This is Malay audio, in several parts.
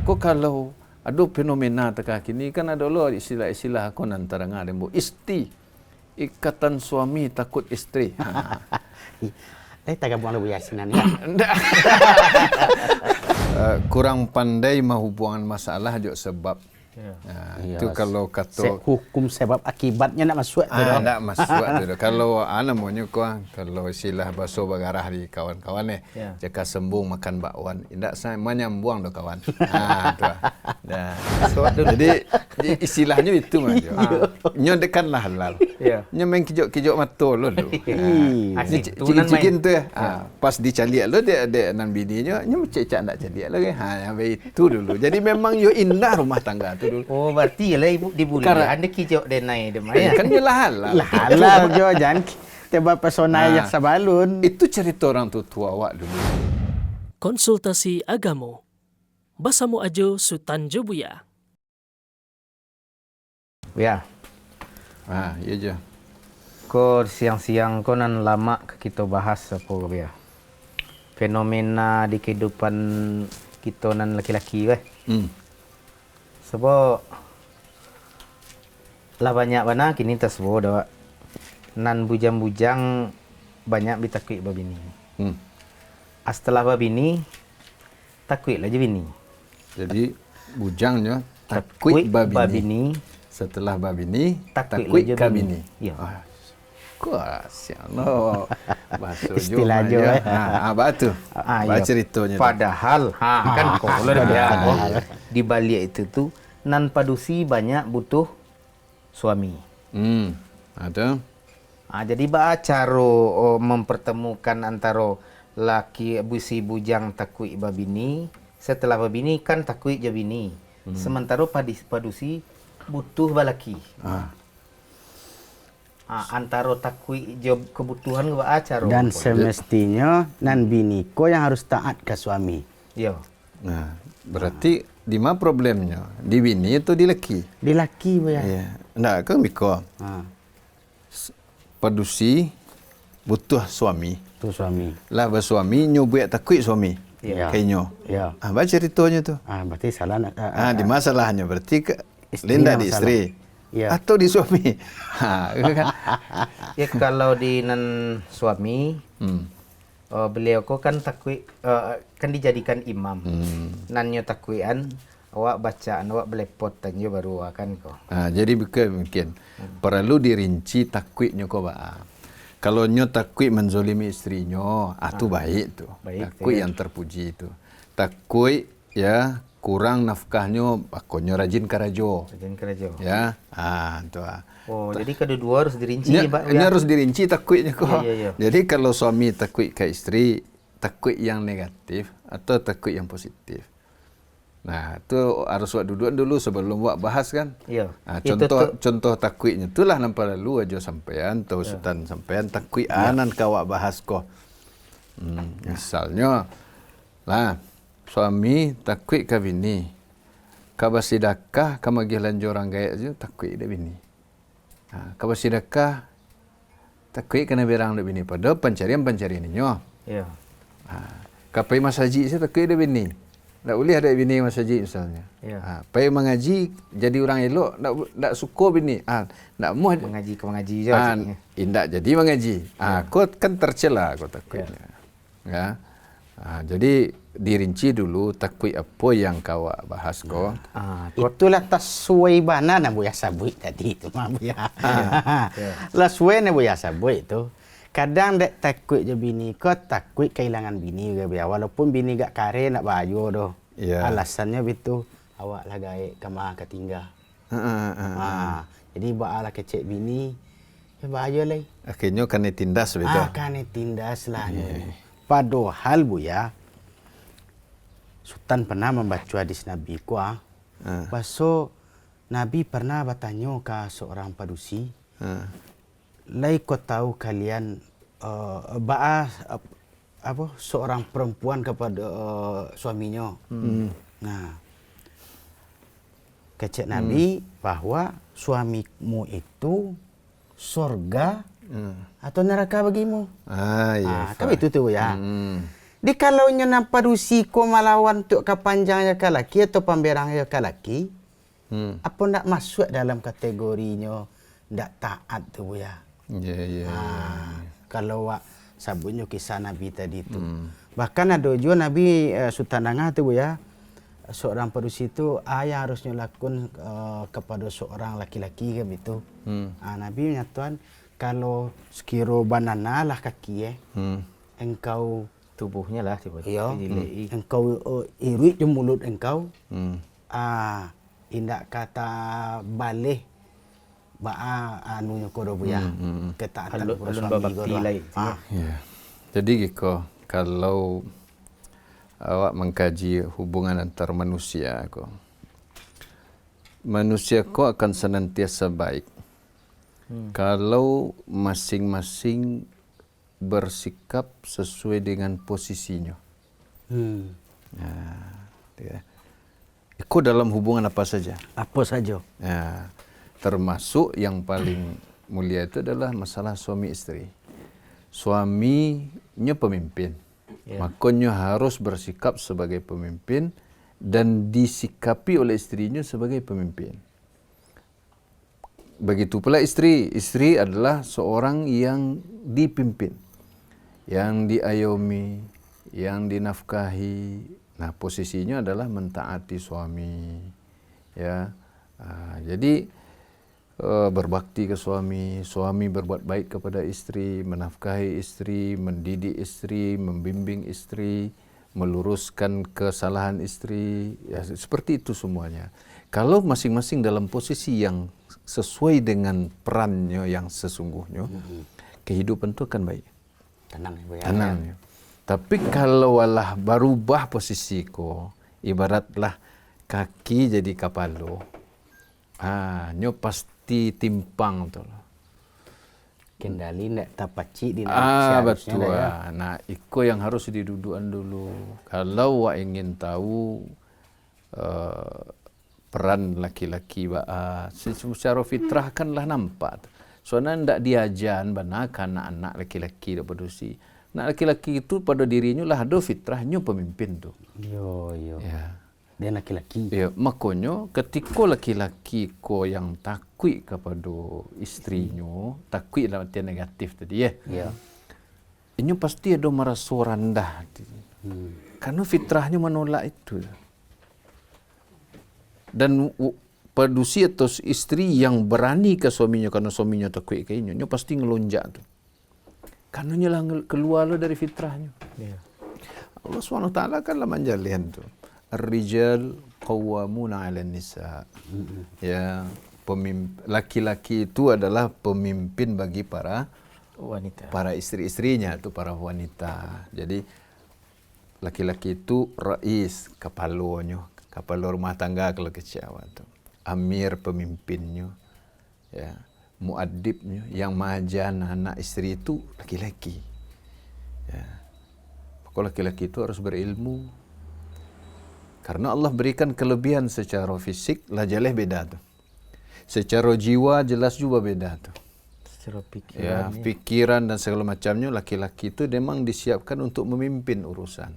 Aku kalau ada fenomena teka kini kan ada lo istilah-istilah aku antara ngadem isti ikatan suami takut istri. Tak buang lebih yasinan ya. Kurang pandai menghubungkan masalah juga sebab. Itu kalau kata hukum sebab akibatnya nak masuk tu. Nak masuk tu. Kalau namanya kalau istilah bahasa bagarah di kawan-kawan jika sembung makan bakwan, indak saya menyambung do kawan. Jadi istilahnya itu mah. Nyo dekanlah halal. Nyo main kijok-kijok mata lo tu. Cikin tu pas dicaliak lo dia nan bininya nyo cecak nak caliak lagi. Yang itu dulu. Jadi memang yo indah rumah tangga tu. Oh, berarti lah ibu dibuli. Anda kijok denai demai. Kan dia halal. Halal jo jangan tebak pesona yang sabalun. Itu cerita orang tua awak dulu. Konsultasi Agama. Basamu Ajo Sutanjo Buya. Ya. Iya je. Ko siang-siang ko nan lama kita bahas apa ya. Fenomena di kehidupan kita nan laki-laki sebab lah banyak mana kini tersebut dah nan bujang-bujang banyak bitakui babini. Setelah babini takui lah je bini. Jadi bujangnya takui babini. Setelah babini takui kabini. Ya. Kok siano bahasa istilah jo. Batu. Baca ceritanya. Padahal kan kalau dia di balik itu tu nan padusi banyak butuh suami. Ada. Jadi cara mempertemukan antara laki busi bujang takui babini, setelah babini kan takui je bini. Sementara padusi butuh balaki. Antara takui job kebutuhan ke acara. Dan semestinya nan bini ko yang harus taat ke suami. Ya. Nah, berarti di mana problemnya? Di bini atau di laki? Di laki ya. Iya. Ndak kan Miko. Padusi butuh suami. Tu suami. Lah bersuami nyubuat takui suami. Ya. Kayaknya. Ya. Baca ceritanya tu. Berarti salah nak. Di masalahnya berarti Linda di istri. Ya. Atau di suami. Kan? Ya kalau di nan suami beliau ko kan takui kan dijadikan imam. Nanyo takuian awak bacaan awak belepot tanyo baru akan ko. Jadi mungkin perlu dirinci takuinya ko ba. Kalau nyo takui menzolimi istrinya, tu baik tu. Takui yang terpuji itu. Takui ya kurang nafkahnya, akonyo rajin karajo. Rajin karajo. Ya, tu. Jadi kedua harus dirinci, Pak. Ini harus dirinci takuinya kok. Ya. Jadi kalau suami takui ke istri, takui yang negatif atau takui yang positif. Nah, itu harus buat dulu sebelum buat bahas kan. Iya. Contoh takuinya itulah nampak lalu aja sampean atau sultan sampean takui anan kawak bahas kok. Misalnya, lah suami takui ke bini, kabasidakah kamagilan jorang gaya aja takui ke bini. Kabasidakah takui kena berang ke bini pada pencarian nyo. Ya. Kapai masaji saya takui ke bini. Tak boleh ada bini masaji misalnya. Ya. Pai mengaji jadi orang elok, tak suka bini. Nak mau mengaji je. Indak jadi mengaji. Kau kan tercela kau takutnya. Ya. Jadi dirinci dulu takui apa yang kau bahas kau. Itulah tasui bana na buya sabui tadi itu mah buya. Lah suwe na buya sabui itu. Kadang dek takut je bini ko takut kehilangan bini juga biar walaupun bini gak kare nak baju doh. Alasannya begitu awak lah gaek kama ketinggal. Jadi baala kecek bini ya baju lagi. Akhirnya kan tindas betul. Kan tindas lah. Padahal buya Sultan pernah membaca hadis Nabi ku bahwa Nabi pernah bertanya ke seorang padusi. Lai kau tahu kalian seorang perempuan kepada suaminya. Nah, kecek Nabi bahwa suamimu itu surga atau neraka bagimu. Kan itu tu ya. Di kalau nya nampak rusiko malawan tuk kapanjang ya kalaki atau pamberang ya kalaki, apa ndak masuk dalam kategorinya ndak taat tu ya. Ya. Kalau wak sabunyo kisah Nabi tadi itu. Bahkan ada juga Nabi Sultan Angah tu ya, seorang perusi itu yang harusnya lakukan kepada seorang laki-laki kan itu. Nabi menyatakan kalau sekiro banana lah kaki engkau Tubuhnya lah tiba-tiba. iya, engkau irit je mulut engkau. Indak kata balik anunya kodo buya. Ketaatan Alun suami babakti lai. Ya. Jadi kalau awak mengkaji hubungan antar manusia manusia akan senantiasa baik kalau masing-masing bersikap sesuai dengan posisinya. Ikut dalam hubungan apa saja. Apa saja. Termasuk yang paling mulia itu adalah masalah suami istri. Suaminya pemimpin. Makanya harus bersikap sebagai pemimpin dan disikapi oleh istrinya sebagai pemimpin. Begitu pula istri. Istri adalah seorang yang dipimpin, yang diayomi, yang dinafkahi. Nah, posisinya adalah mentaati suami. Ya, jadi berbakti ke suami, suami berbuat baik kepada istri, menafkahi istri, mendidik istri, membimbing istri, meluruskan kesalahan istri. Ya, seperti itu semuanya. Kalau masing-masing dalam posisi yang sesuai dengan perannya yang sesungguhnya, kehidupan itu akan baik. Tenang ya. Tenang. Ya. Tapi kalau walah berubah posisi ko, ibaratlah kaki jadi kapalo. Nyo pasti timpang tu. Kendali nak tapaci di betul. Ya. Nah, iko yang harus didudukan dulu. Kalau wak ingin tahu peran laki-laki secara fitrah kanlah nampak. Soalnya ndak diajan banakan anak laki-laki dak produksi. Anak laki-laki itu pada dirinya lah ada fitrahnya pemimpin tu. Yo. Ya. Dia laki-laki. Ya, makanya ketika laki-laki ko yang takut kepada istrinya, takut dalam artian negatif tadi ya. Ya. Ini pasti ada merasa rendah. Karena fitrahnya menolak itu. Dan padusi atau istri yang berani ke suaminya karena suaminya takut kayaknya, dia pasti ngelonjak tu. Karena nyalah keluar dari fitrahnya. Ya. Allah SWT kan lah manjalian tu. Ar-rijal qawwamuna 'alan nisa. Ya, laki-laki itu adalah pemimpin bagi para Wanita. Para istri-istrinya itu para wanita. Jadi laki-laki itu rais, kepalanya, kepala rumah tangga kalau kecil tu. Amir pemimpinnya. Ya, muaddibnya yang majan anak istri itu laki-laki. Ya. Maka laki-laki itu harus berilmu. Karena Allah berikan kelebihan secara fisik, lah jelas beda tu. Secara jiwa jelas juga beda tu. Secara pikiran. Ya, pikiran dan segala macamnya laki-laki itu memang disiapkan untuk memimpin urusan.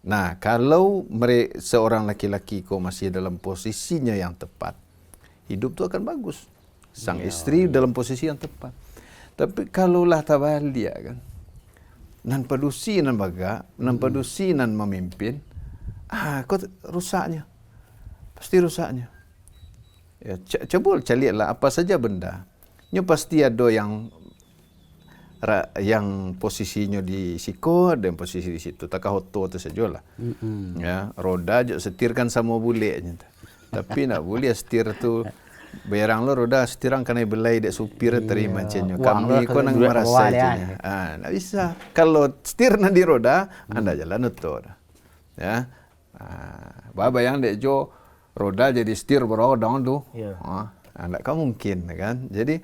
Nah, kalau seorang laki-laki kau masih dalam posisinya yang tepat, hidup tu akan bagus. Sang istri dalam posisi yang tepat. Tapi kalaulah tabalik kan, nan padusi nan baga, nan padusi nan memimpin, kau rusaknya. Pasti rusaknya. Ya, coba lihatlah apa saja benda. Nya pasti ada yang posisinya di siko dan posisi di situ. Takah hoto tu sajalah. Ya, roda je setirkan sama buliknya. Tapi nak boleh setir tu berang lo roda setirang kena belai dek supir terima cenyo. Kami ko nang merasa cenyo. Nak bisa. Kalau setir na di roda, anda jalan tu. Ya. Baba yang dek jo roda jadi setir beroda tu. Anda kan mungkin kan. Jadi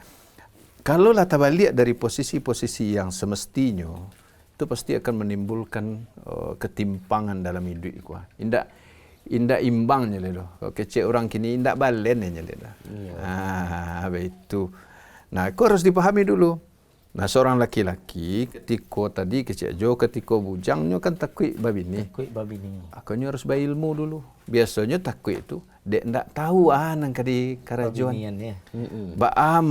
kalau lah terbalik dari posisi-posisi yang semestinya, itu pasti akan menimbulkan ketimpangan dalam hidup. Indak imbangnya le. Kecil orang kini indak balennya le. Itu. Nah, kau harus dipahami dulu. Nah, seorang laki-laki ketika tadi kecil jo ketika bujangnya kan takui babini. Takui babini. Akannya harus berilmu dulu. Biasanya takui itu dek ndak tahu nang kadi karajuan. Ya. Ba'a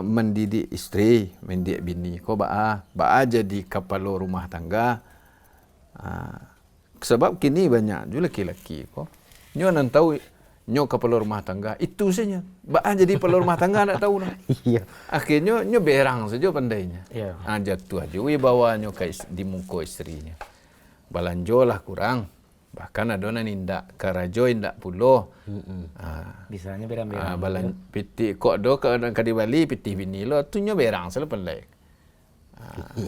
mendidik istri, mendidik bini. Ko ba'a jadi kepala rumah tangga. Sebab kini banyak juga laki-laki ko. Nyo nan tahu nyo kepala rumah tangga itu saja. Ba'a jadi kepala rumah tangga ndak tahu lah. Iya. Akhirnya nyo berang saja pandainya. Iya. Jatuh aja wibawanya di muka istrinya. Balanjolah kurang. Bahkan ada nan indak karajo indak pulo. Bisanya berang-berang. Balan piti kok do ke di Bali piti bini lo tu nyo berang selalu pandai.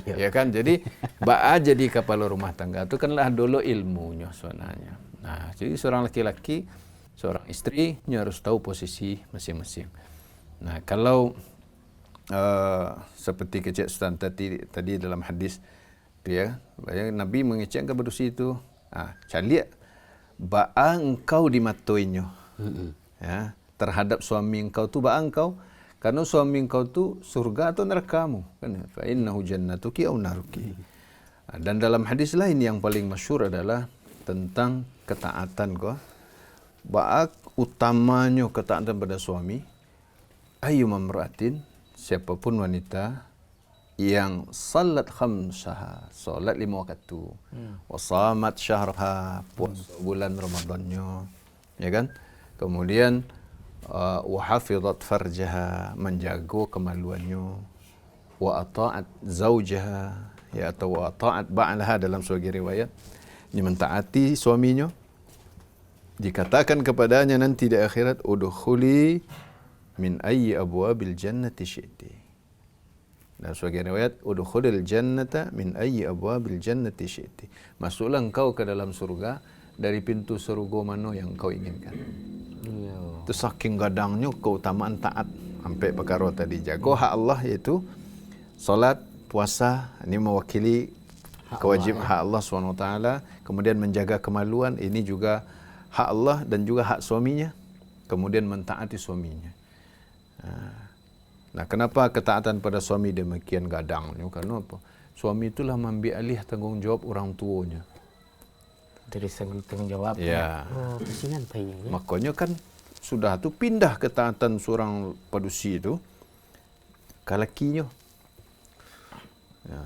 Ya kan, jadi ba'a jadi kepala rumah tangga itu kanlah dulu ilmunya sebenarnya. Nah, jadi seorang laki-laki, seorang istri harus tahu posisi masing-masing. Nah, kalau seperti kecik Ustaz tadi dalam hadis ya, Nabi mengecek kepada situ, caliak ba'a engkau dimatoinya. Ya, terhadap suami engkau tu ba'a engkau. Karena suami engkau tu surga atau nerakamu, kan? Fa innahu jannatuki aw naruki. Dan dalam hadis lain yang paling masyhur adalah tentang ketaatan ko. Baak utamanya ketaatan pada suami. Ayu mamra'atin, siapapun wanita yang salat khamsaha, salat 5 waktu, wa shamat syahraha, puasa bulan Ramadannya, ya kan? Kemudian wa hafizat farjaha, menjaga kemaluannya, wa ata'at zaujaha, ya, atau wa ata'at ba'laha dalam sebagai riwayat, dia mentaati suaminya. Dikatakan kepadanya nanti di akhirat, udkhuli min ayyi abwabil jannati syi'ti. Dalam sebagai riwayat, udkhulil jannata min ayyi abwabil jannati syi'ti. Masuklah engkau ke dalam surga dari pintu surga mana yang kau inginkan. Itu saking gadangnya keutamaan taat sampai perkara tadi jaga hak Allah, iaitu solat, puasa, ini mewakili kewajiban hak Allah SWT. Kemudian menjaga kemaluan, ini juga hak Allah dan juga hak suaminya. Kemudian mentaati suaminya. Nah, kenapa ketaatan pada suami demikian gadangnya? Karena apa? Suami itulah mengambil alih tanggungjawab orang tuanya. Dari tanggung jawab. Ya. Oh, kesinan paynya. Ya? Makanya kan sudah tu pindah ketaatan seorang padusi itu ke lakinya. Ya.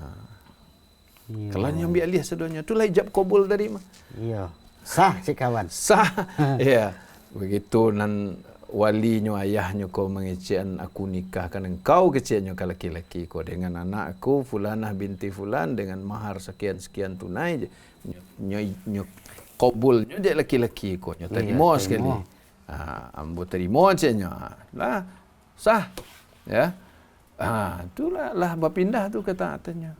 Iya. Kalau yang ambil alih sedonya, itulah ijab kabul tadi mah. Iya. Sah si kawan. Sah. Ya. Begitu nan walinya ayahnya kau mengecekan aku nikahkan engkau kecilnya ke laki-laki kau dengan anakku Fulanah binti Fulan dengan mahar sekian-sekian tunai nyo kabulnya dia laki-laki kau nyo terima sekali. Ambo terima aja lah sah ya. Itulah berpindah tu ketaatannya.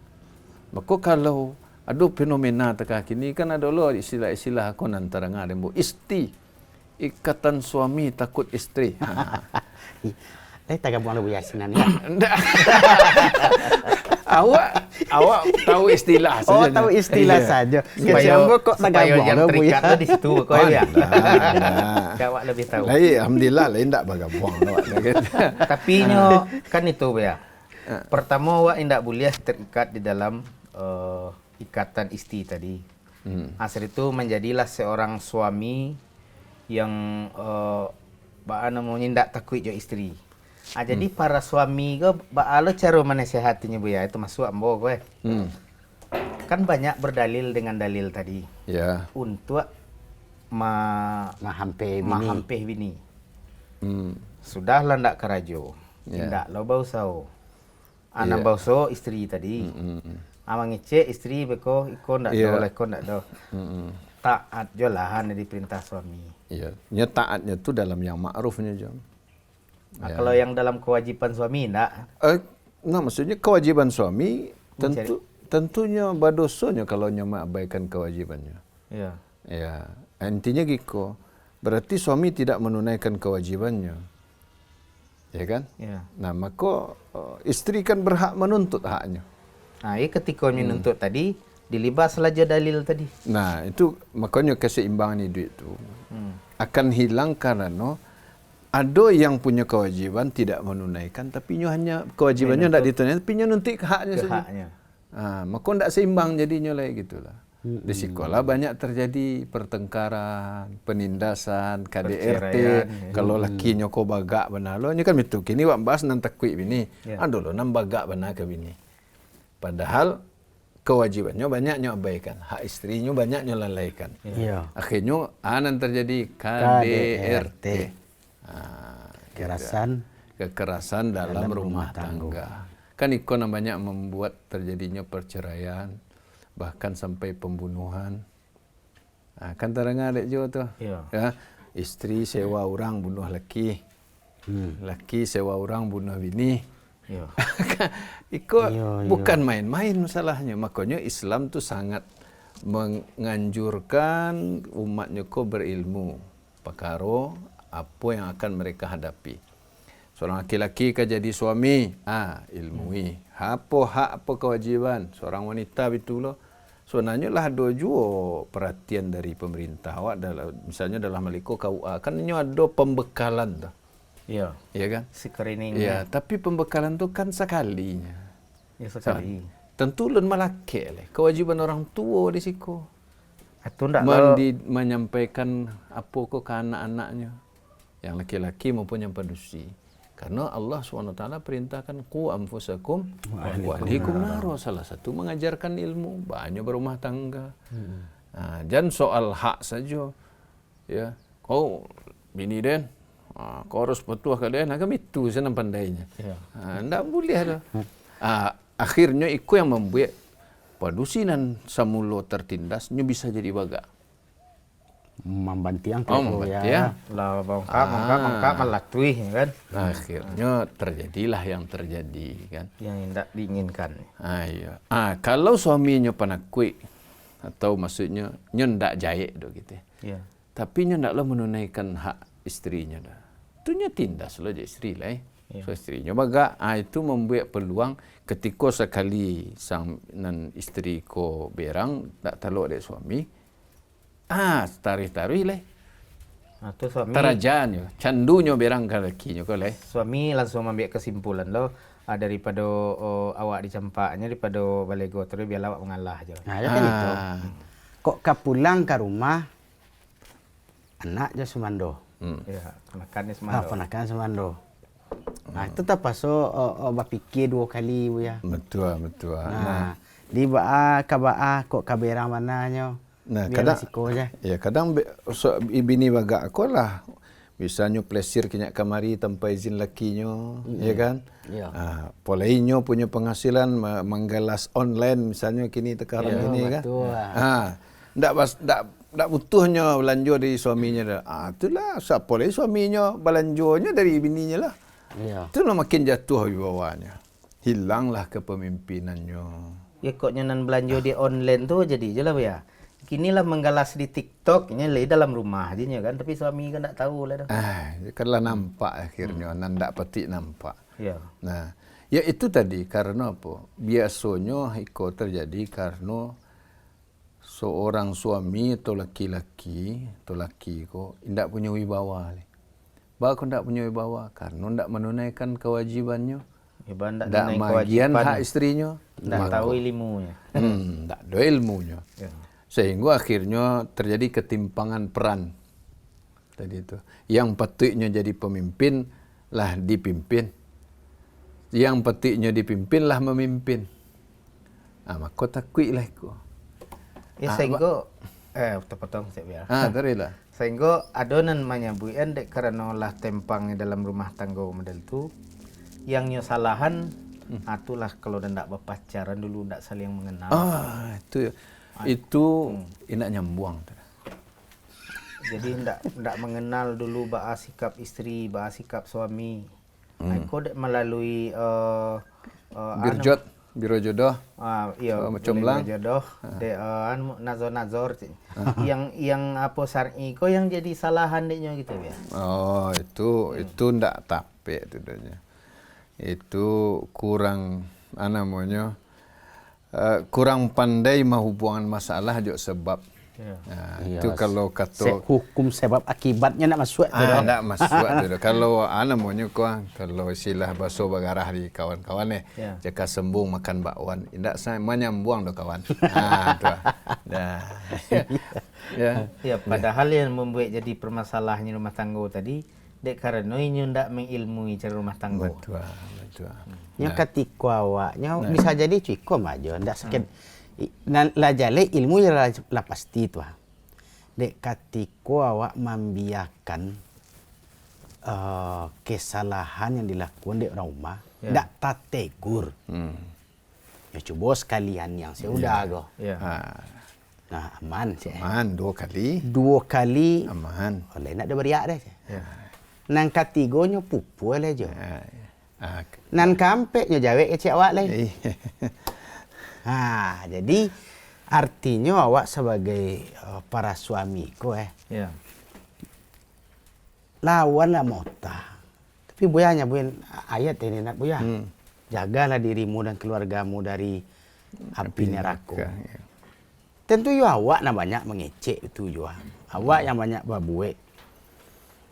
Maka kalau ada fenomena tekak kini kan ada lo istilah-istilah kon antara ngadembo ikatan suami takut istri. Tak gabung lu yasinan ya. Awak tahu istilah saja. Oh, tahu istilah saja. Supaya kok tak supaya gabung yang lu ya. terikat di situ kau ya. Awak lebih tahu. Alhamdulillah lain tak bergabung awak. Tapi nyo kan itu ya. Pertama awak tidak boleh terikat di dalam ikatan istri tadi. Asal itu menjadilah seorang suami yang namanya tidak takut jo istri. Jadi para suami ke lo cara menasihatinya Bu ya, itu masuk ambo gue. Kan banyak berdalil dengan dalil tadi. Ya. Untuk mahampeh bini. Sudahlah ndak kerajo. Ndak lo bausau. Anak bauso istri tadi. Amang ngecek istri beko iko ndak do leko ndak do. Taat jolahan dari perintah suami. Iya, nya taatnya tu dalam yang ma'rufnya jom. Nah, kalau yang dalam kewajiban suami enggak? Maksudnya kewajiban suami tentunya badosonya kalau nya mengabaikan kewajibannya. Iya. Ya, intinya gitu. Berarti suami tidak menunaikan kewajibannya. Ya kan? Iya. Nah, maka istri kan berhak menuntut haknya. Nah, ketika menuntut tadi dilibas saja dalil tadi. Nah, itu makanya keseimbangan hidup itu akan hilang karena ada yang punya kewajiban tidak menunaikan, tapi nyo hanya kewajibannya tidak ditunaikan, tapi nyo nuntut haknya saja. Maka tidak seimbang jadinya lah gitulah. Di sekolah banyak terjadi pertengkaran, penindasan, KDRT. Kalau laki nyo ko bagak benar lo, nyo kan itu. Kini wak bahas nan takui bini. Aduh lo nan bagak benar ke bini. Padahal kewajibannya banyak nyo abaikan, hak istrinya banyak nyo lalaikan. Akhirnya anan terjadi KDRT. Kekerasan dalam rumah tangga. Kan ikon banyak membuat terjadinya perceraian, bahkan sampai pembunuhan. Kan terdengar dek jo tuh. Ya, istri sewa orang bunuh laki. Laki sewa orang bunuh bini. Bukan main-main masalahnya. Makanya Islam tuh sangat menganjurkan umatnya ko berilmu perkara apa yang akan mereka hadapi. Seorang laki-laki kan jadi suami, ilmui. Apa kewajiban seorang wanita betul loh. Sebenarnya lah ada juga perhatian dari pemerintah. Awak misalnya dalam Malaysia KUA kan ada pembekalan tuh. Iya kan? Screening. Iya, tapi pembekalan tuh kan sekalinya. Ya sekali. Tentu lun malake lah. Kewajiban orang tua di siku. Atau menyampaikan apa ke anak-anaknya. Yang laki-laki maupun yang padusi. Karena Allah SWT perintahkan ku anfusakum wa ahlikum naro. Salah satu mengajarkan ilmu, banyak berumah tangga. Jangan soal hak saja. Ya, kau bini den, kau harus petuah ke den, agam itu senang pandainya. Tidak boleh ada. Akhirnya ikut yang membuat padusinan samulo tertindas, nyu bisa jadi baga. Membantiang ya. Lah bangka melatui kan. Akhirnya terjadilah yang terjadi kan. Yang tidak diinginkan. Iya. Kalau suaminya panakui atau maksudnya nyo ndak jahit do gitu. Ya. Tapi nyo ndaklah menunaikan hak istrinya dah. Itu nyo tindas lo je istri lah. So istrinya baga, itu membuat peluang ketika sekali sang nan istri ko berang tak taluk dek suami. Tarik-tarik leh. Tu suami terajanyo, candunya berang ke lakinya ko leh. Suami langsung ambil kesimpulan lo daripada awak dicampaknya daripada balego terus biar awak mengalah aja. Ya kan itu. Kok kapulang ke rumah anak je semando. Ya, ponakannya semando. Ponakan semando. Itu tak paso berpikir dua kali bu ya. Betul. Di baa kok kaberang mananya. Kadang bini baga aku lah. Misalnya plesir kinyak kamari tanpa izin lakinya, ya kan? Polainya punya penghasilan menggalas online misalnya kini sekarang ini kan. Ndak butuhnya belanja dari suaminya dah. Itulah polai suaminya belanjonya dari bininya lah. Itulah makin jatuh wibawanya. Hilanglah kepemimpinannya. Ya kok nyanan belanja di online tuh jadi je lah bu ya. Kinilah menggalas di TikTok, ini dalam rumah aja kan, tapi suami kan tak tahu lah dah. Kanlah nampak akhirnya, ndak petik nampak. Ya. Nah, ya itu tadi karena apa? Biasanya itu terjadi karena seorang suami atau laki-laki ko ndak punya wibawa. Bahkan ndak punya wibawa karena ndak menunaikan kewajibannya. Ndak bagian hak istrinya, ndak tahu ilmunya. Ndak ada ilmunya. Sehingga akhirnya terjadi ketimpangan peran tadi itu. Yang patutnya jadi pemimpin lah dipimpin. Yang patutnya dipimpin lah memimpin. Maka takui lah itu. Ya sehingga potong saya biar. Terilah. Sehingga adonan manyabuan dek karena lah tempangnya dalam rumah tangga model tu yang nyosalahan atulah kalau ndak berpacaran dulu ndak saling mengenal. Itu enak nyambuang. Jadi ndak mengenal dulu bahas sikap istri, bahas sikap suami. Kau dek melalui biro jodoh. Biro jodoh. Dek nazor. Yang apa syar'i kau yang jadi salahan deknya gitu ya. Itu ndak tape itu danya. Itu kurang kurang pandai menghubungkan masalah juga sebab Itu kalau kata hukum sebab akibatnya nak masuk tu. Nak masuk tu. Kalau namanya kalau istilah bahasa bagarah di kawan-kawan jika sembung makan bakwan, indak saya menyambung do kawan. Tu. Dah. Ya, padahal yang membuat jadi permasalahannya rumah tangga tadi dek karena inyo ndak mengilmui cara rumah tangga. Betul. Nya ketika awaknya bisa jadi cukup aja, ndak sakit. Lah jale ilmu ya lah pasti tu. Dek ketika awak membiarkan kesalahan yang dilakukan di orang rumah, ndak tategur. Ya coba sekalian yang sudah go. Nah, aman sih. Aman 2 kali. 2 kali aman. Oleh nak ada beriak dah. Nang ketigonya pupu lah je. Nan kampeknya jawek ke cik awak lain. Jadi artinya awak sebagai para suami ko lawanlah mota. Tapi buyanya ayat ini nak buya. Jagalah dirimu dan keluargamu dari api neraka. Tentu yo awak nak banyak mengecek itu jo. Awak yang banyak berbuat.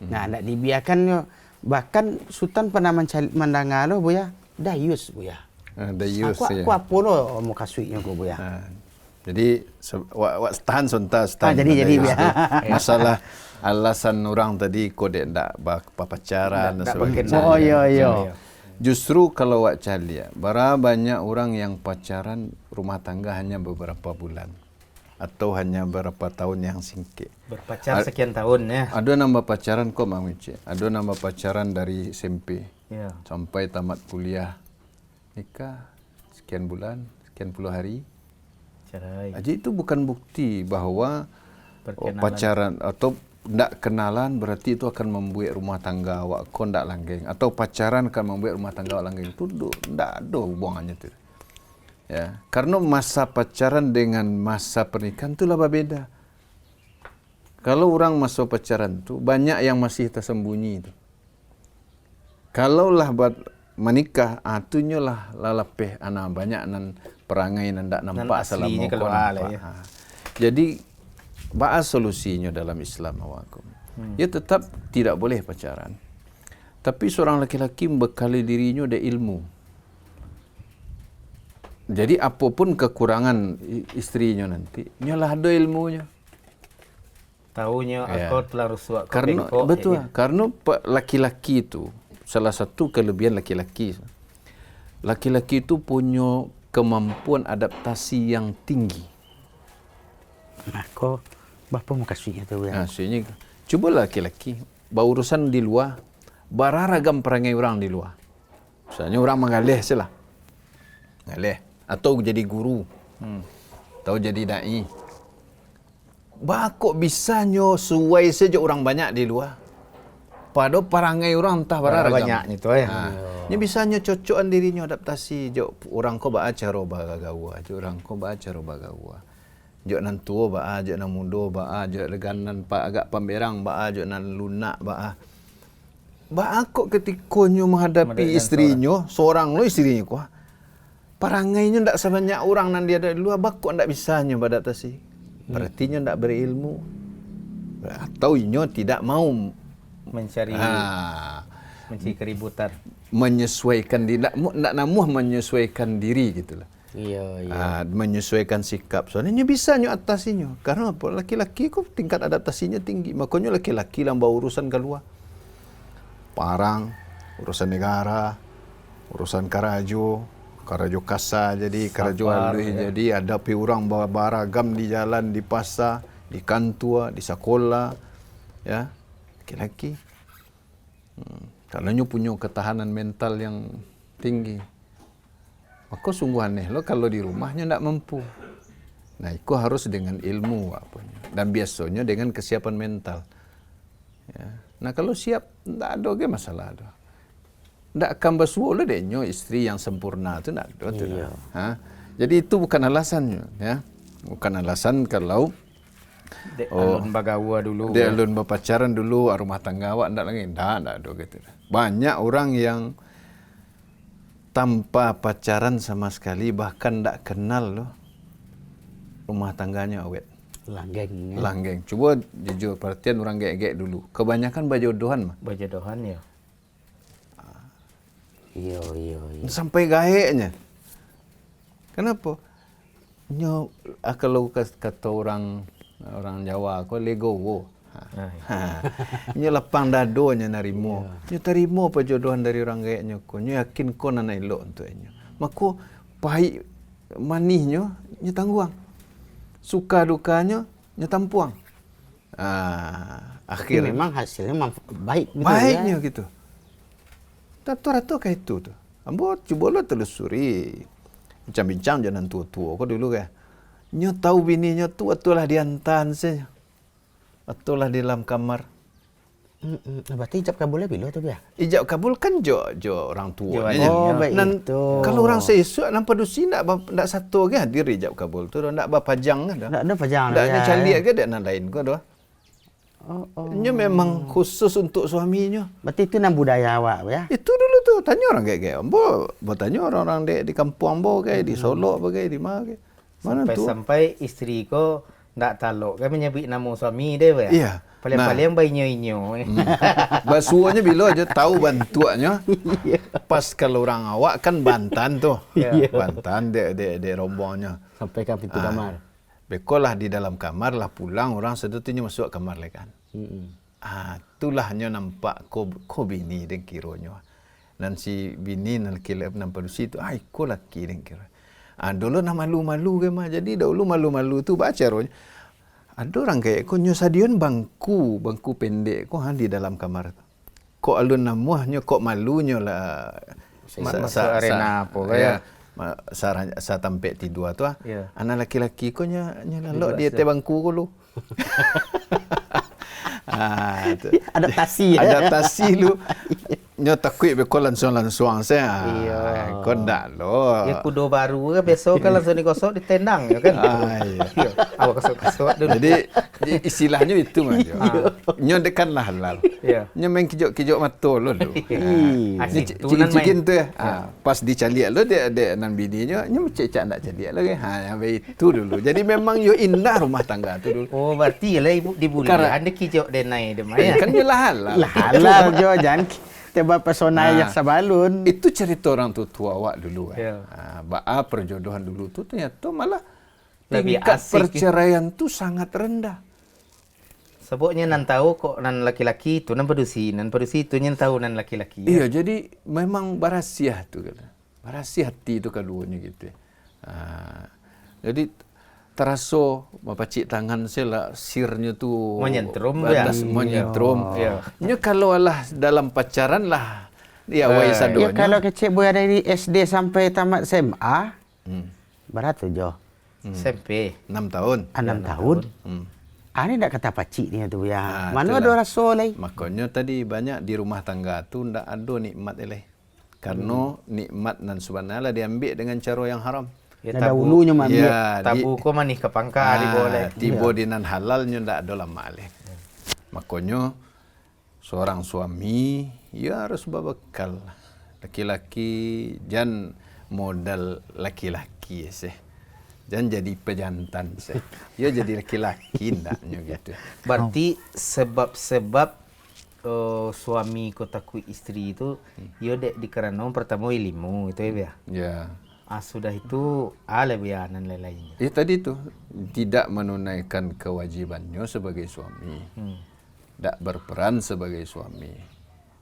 Nah, ndak dibiarkan yo. Bahkan Sultan pernah mendengar lo buya, dayus buya. Dayus ya. Aku apa lo mau kasihnya ko buya. Jadi wak tahan sonta. Jadi buya. Masalah alasan orang tadi kode ndak pacaran dan sebagainya. Oh iya. Justru kalau wak calia, berapa banyak orang yang pacaran rumah tangga hanya beberapa bulan atau hanya beberapa tahun yang singkit. Berpacar sekian tahun ya. Ada nambah pacaran kok Mang Wice. Ada nambah pacaran dari SMP sampai tamat kuliah. Nikah sekian bulan, sekian puluh hari. Cerai. Jadi itu bukan bukti bahwa pacaran atau ndak kenalan berarti itu akan membuat rumah tangga awak kau ndak langgeng atau pacaran akan membuat rumah tangga awak langgeng. Itu ndak ada hubungannya tu. Ya, karena masa pacaran dengan masa pernikahan itulah berbeda. Kalau orang masa pacaran tu banyak yang masih tersembunyi tu. Kalaulah buat menikah, atunya lah lalapeh ana banyak nan perangai nan ndak nampak selama kau nampak. Jadi bahas solusinya dalam Islam awakum. Ya tetap tidak boleh pacaran. Tapi seorang laki-laki membekali dirinya dengan ilmu. Jadi apapun kekurangan istrinya nanti, nyalah ada ilmunya. Tahunya aku telah rusuh. Karena betul, karena laki-laki itu salah satu kelebihan laki-laki. Laki-laki itu punya kemampuan adaptasi yang tinggi. Aku bapa mau kasihnya tu ya. Maksudnya, cuba laki-laki berurusan di luar, beragam perangai orang di luar. Misalnya orang mengalih salah. Mengalih. Atau jadi guru, atau jadi dai. Kok bisanya suai saja orang banyak di luar. Padahal perangai orang entah berapa banyak itu ya. Ini bisanya cocokan dirinya adaptasi. Orang ko ba cara bagagawa, orang ko ba cara bagawa. Jok nan tua ba, jok nan muda ba, jok leganan pa agak pamberang ba, jok nan lunak ba. Kok ketikanya menghadapi istrinya, seorang lo istrinya ko. Parangainya ndak sebanyak orang nan dia ada di luar, kok ndak bisanya beradaptasi. Berarti ndak berilmu. Atau inyo tidak mau mencari keributan. Menyesuaikan diri, ndak namuh menyesuaikan diri gitulah. Iya. Menyesuaikan sikap. Soalnya bisanya atasinya. Karena apa? Laki-laki kok tingkat adaptasinya tinggi. Makanya laki-laki yang bawa urusan keluar. Parang, urusan negara, urusan karajo kasa jadi karajo alui jadi ada orang bawa baragam di jalan, di pasar, di kantor, di sekolah, ya laki-laki. Karena punya ketahanan mental yang tinggi. Maka sungguh aneh lo kalau di rumahnya tidak mampu. Nah, itu harus dengan ilmu apanya. Dan biasanya dengan kesiapan mental. Ya. Nah, kalau siap tidak ada masalah. Tidak akan bersuara denyo istri yang sempurna itu tidak ada. Jadi itu bukan alasannya, ya. Bukan alasan kalau alun bagawa dulu. Alun berpacaran dulu, rumah tangga awak tidak lagi. Tidak ada gitu. Banyak orang yang tanpa pacaran sama sekali, bahkan tidak kenal loh rumah tangganya awet. Langgeng. Langgeng. Cuba jujur perhatian orang gek-gek dulu. Kebanyakan berjodohan mah. Berjodohan ya. Iya. Sampai gaeknya. Kenapa? Nyo kalau kata orang Jawa ko legowo. Nyo lapang dadonya narimo. Nyo tarimo perjodohan dari orang geknya ko. Nyo yakin ko nana elok untuk nyo. Maka pahit manisnya nyo tangguang. Suka dukanya nyo tampuang. Akhirnya memang hasilnya baik gitu. Baiknya gitu. Rata-rata kayak itu tuh. Ambo coba lo telusuri. Bincang-bincang jangan tua-tua kok dulu kayak. Nyo tahu bininya tua-tua lah diantan saja. Atulah di dalam kamar. Berarti ijab kabulnya bila tu dia? Ijab kabul kan jo orang tua. Oh, baik itu. Kalau orang sesuk nampak dusi nak satu ke hadir ijab kabul tu nak berpajang kan dah. Tak ada pajang. Tak ada caliak ke dak lain ko dah. Nya memang khusus untuk suaminya. Berarti itu nan budaya awak ya? Itu dulu tu tanya orang kayak ambo, bertanya orang-orang di kampung ambo kayak di Solo bagai di mana kayak. Mana tu? Sampai isteri ko ndak taluk kan menyebut nama suami dia ya. Iya. Paling-paling bayi-nyo. Basuanya bila aja tahu bantuannya. Pas kalau orang awak kan Bantan tuh. Bantan de rombongnya. Sampai ke pintu kamar. Bekolah di dalam kamar lah pulang orang sedutunya masuk kamar lah kan. Itulah nyo nampak ko bini den kironyo. Dan si bini nan kilap nampak di situ. Ai ko laki den kiro. Dulu nak malu-malu ke mah. Jadi dulu malu-malu tu baca ronya. Ada orang kayak ko nyo sadion bangku pendek ko di dalam kamar. Ko alun namuhnya ko malunya lah. Arena apa ya. Sa tampek tidur tu anak laki-laki ko nya lalok dia te bangku ko lu. Adaptasi lu. Nyo takut be ko langsung saya. Ko ndak lo. Ya kudo baru ke besok kan langsung digosok ditendang ya kan. Iya. Awak gosok dulu. Jadi istilahnya itu mah. Nyo dekan lah halal. Nyo main kijok mata lo lu. Cikin tu pas dicaliak lo dia nan bininya nyo cecak ndak caliak lagi. Yang itu dulu. Jadi memang yo indah rumah tangga tu dulu. Oh berarti lah ibu dibuli. Anda kijok denai demai ya. Kan nyo lah halal. Halal jo jangan tebak pesona yang sabalun. Itu cerita orang tua awak dulu. Baa perjodohan dulu tu ternyata malah tingkat perceraian tu sangat rendah. Sebabnya nan tahu kok nan laki-laki tu nan padusi tu nyen tahu nan laki-laki. Iya, jadi memang barasiah tu kan. Barasiah hati tu keduanya gitu. Jadi terasa mapacik tangan saya lah sirnya tu menyentrum menyentrum. Nya kalau lah dalam pacaran lah dia wai sadonya. Ya kalau kecil boy dari SD sampai tamat SMA. Berat tu jo. SMP 6 tahun. 6 tahun. Ini ndak kata pacik ni tu ya. Mana ada rasa lai. Makanya tadi banyak di rumah tangga tu ndak ada nikmat eleh. Karena nikmat nan subhanallah diambil dengan cara yang haram. Ya, dahulunya mami. Tabu ko manih ke pangka diboleh. Tiba di nan halalnya ndak ada lama alih. Makanya seorang suami ya harus berbekal. Laki-laki jangan modal laki-laki sih. Jangan jadi pejantan sih. Ya jadi laki-laki ndaknya gitu. Berarti sebab-sebab suami ko takut istri itu yo dek dikerana pertama ilmu itu ya. Ya. Sudah itu lebihanan lain-lainnya. Tadi itu tidak menunaikan kewajibannya sebagai suami. Tidak berperan sebagai suami.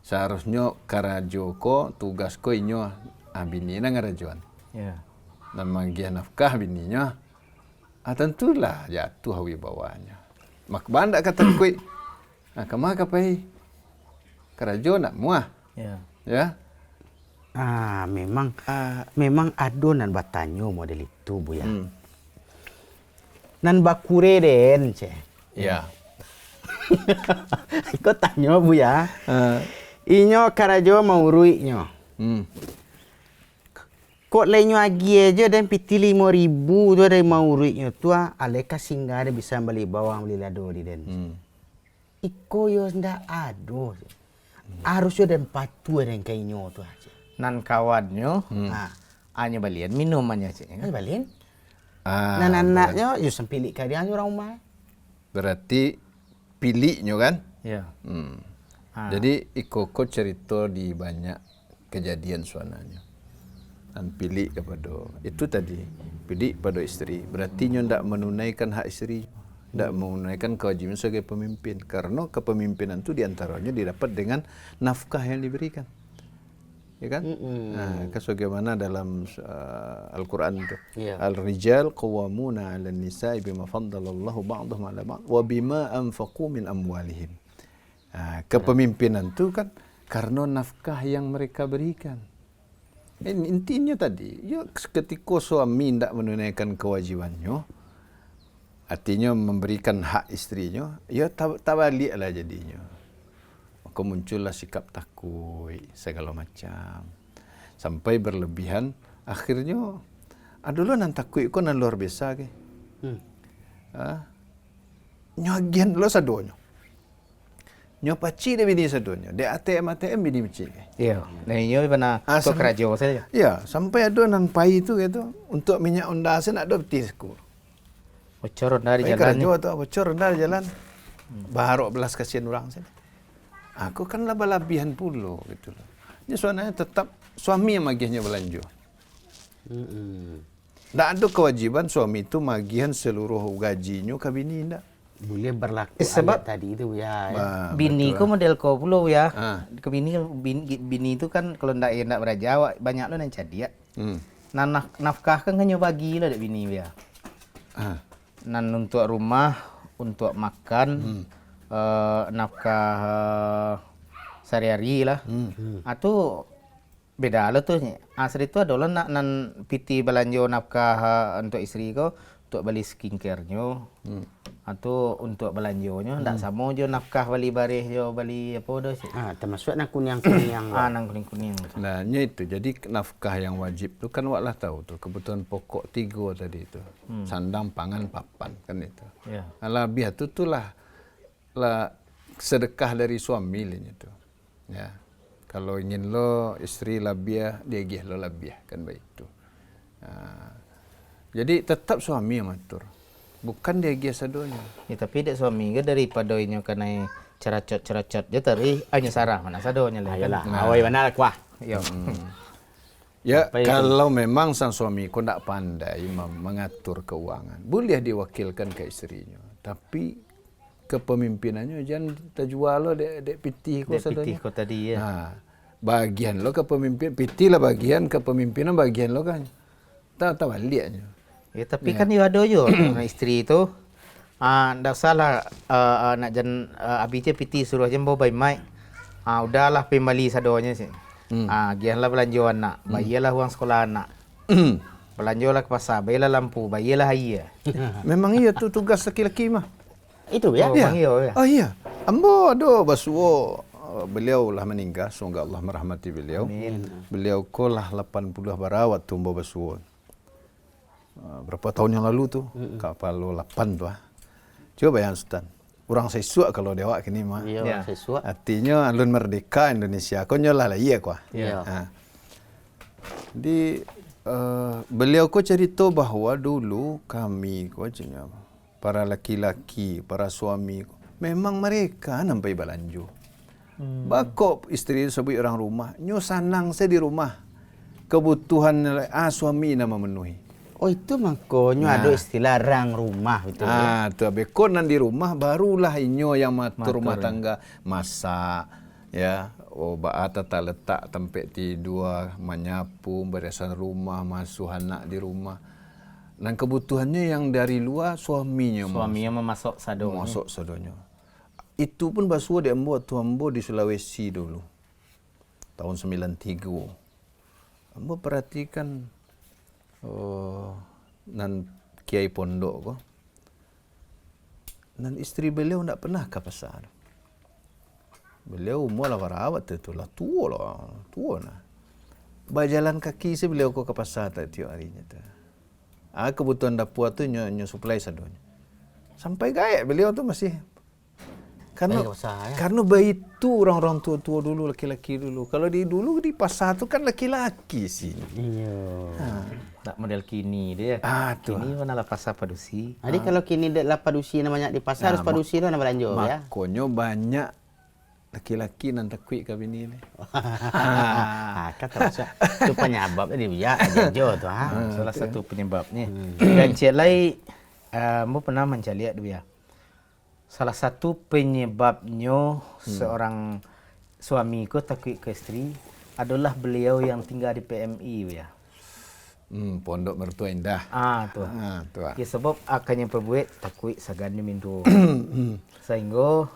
Seharusnya karajo ko tugas ko inyo bini na ngarajuan. Ya. Dan manggihan nafkah bininya. Tentulah jatuh wibawanya. Mak banda kata kui. Kemah kapai karajo nak muah. Ya. Memang adonan batanyo model itu bu ya. Nan bakure den ce. Ya. Iko tanyo bu ya. Inyo karajo mau ruinyo. Kok lainyo agi aja dan piti 5.000 tu dari mau ruinyo tua aleka singgah ada bisa beli bawang beli lado di den. Iko yo ndak ado. Harusnya dan patu dan kainyo tu aja. Nan kawannya, hanya balian minumannya cik. Balian? Nan anaknya, yo sempilik kadian orang rumah. berarti pilihnya kan. Ya. Jadi ikut cerita di banyak kejadian suananya. Dan pilih kepada itu tadi, pilih pada isteri. Berarti nyo ndak menunaikan hak isteri, ndak menunaikan kewajiban sebagai pemimpin. Karena kepemimpinan itu diantaranya didapat dengan nafkah yang diberikan. Ya kan? Nah, sebagaimana dalam Al-Qur'an itu. Al-rijal qawwamuna 'alan nisa'i bima faddalallahu ba'dahum 'ala ba'd wa bima anfaqu min amwalihim. Kepemimpinan itu kan karena nafkah yang mereka berikan. Intinya tadi, ya ketika suami tidak menunaikan kewajibannya, artinya memberikan hak istrinya, ya tabaliklah jadinya. Maka muncullah sikap takut, segala macam. Sampai berlebihan, akhirnya, aduh nan takut ko nan luar biasa ke. Nyagian lo sadonya. Nyopaci dia bini sadonya. Dia ATM bini macam ni. Iya. Nah ini pernah ke kerajaan saja. Ya, sampai ada nan pai itu gitu untuk minyak onda saya nak ada betisku. Bocor dari jalan. Kerajaan tu bocor dari jalan. Baru belas kasihan orang saya. Aku kan labah-labihan puluh gitu loh. Ini suananya tetap suami yang magihnya belanja. Tak ada kewajiban suami itu magihan seluruh gajinya ke bini tak. Boleh berlaku sebab tadi itu ya. Bini ko model ko pula ya. Ke bini itu kan kalau ndak beraja banyak lo yang cadia. Nafkah kan hanya bagi lah dek bini ya. Nan untuk rumah, untuk makan, nafkah sehari-hari lah. Atau beda lah tuh. Asli itu adalah nan piti belanja nafkah untuk istri ko untuk beli skincare-nya. Atau untuk belanjanya ndak sama je nafkah beli bareh je beli apa dah sih. Termasuk nang kuning-kuning. Nang kuning-kuning. Nah, itu jadi nafkah yang wajib tu kan wak lah tahu tu kebutuhan pokok 3 tadi itu. Sandang, pangan, papan kan itu. Ya. Lebih tu lah sedekah dari suami lah itu. Ya. Kalau ingin lo istri labiah, dia gih lo labiah kan baik itu. Jadi tetap suami yang matur. Bukan dia gih sadonya. Ya tapi dek suami ke daripada ini kena ceracot je tadi hanya sarah mana sadonya lah. Ayolah, awai mana kuah. Ya. Ya, kalau memang sang suami kau tak pandai mengatur keuangan, boleh diwakilkan ke istrinya. Tapi kepemimpinannya jangan terjual lo dek pitih kau sadonya. Pitih kau tadi ya. Bagian lo kepemimpin, pitih lah bagian kepemimpinan bagian lo kan. Tak baliknya. Ya tapi kan dia ada je isteri tu. Ndak salah nak jan abi je piti suruh je bawa baik. Udahlah pembali sadonya sih. Gianlah belanja anak, bayalah uang sekolah anak. Belanjalah ke pasar, bayalah lampu, bayalah air. Memang iya tu tugas laki-laki mah. Itu ya. Oh iya. Ambo ada basuh beliau lah meninggal, semoga Allah merahmati beliau. Amin. Beliau kolah 80 barawat tu ambo basuh. Berapa tahun yang lalu tu, kapal 8 tu. Coba bayang Sultan. Orang sesuak kalau dewa kini mah. Iya, sesuak. Artinya alun merdeka Indonesia. Kau nyolah lah iya kuah. Iya. Jadi beliau ko cerita bahawa dulu kami ko cakap para laki-laki, para suami memang mereka nampai balanju. Bakok isteri sebut orang rumah, nyo sanang saya di rumah. Kebutuhan suami nama memenuhi. Oh itu makanya ada istilah rang rumah itu. Tu bekonan di rumah barulah inyo yang matur rumah tangga, masak ya, baat tak letak tempat tidur, menyapu, beresan rumah, masuk anak di rumah. Dan kebutuhannya yang dari luar suaminya memasuk sadonya. Masuk sadonya. Itu pun basuh dia membuat tu ambo di Sulawesi dulu. Tahun 93. Ambo perhatikan nan kiai pondok ko. Nan isteri beliau tidak pernah ke pasar. Beliau umur lah warawat tu lah tua lah. Berjalan kaki si beliau ko ke pasar tiap harinya tu. Kebutuhan dapur tu nyo supply sadonya. Sampai gayak beliau tu masih Karena bayi itu orang-orang tua-tua dulu, laki-laki dulu. Kalau dulu di pasar tu kan laki-laki sih. Iya. Tak model kini dia. Kini mana lah pasar padusi. Jadi kalau kini dak padusi namanya di pasar, harus padusi tu nak belanja ya. Makanya banyak laki-laki nan takui ke bini ni. Kata itu penyebab dia biar aja tu Salah satu penyebabnya. Dan cik lai mu pernah mencari dia. Salah satu penyebabnya seorang suami ko takui ke isteri adalah beliau yang tinggal di PMI ya. Pondok Mertua Indah. Tu. Ya sebab akannya perbuat takui sagani mintu. Sehingga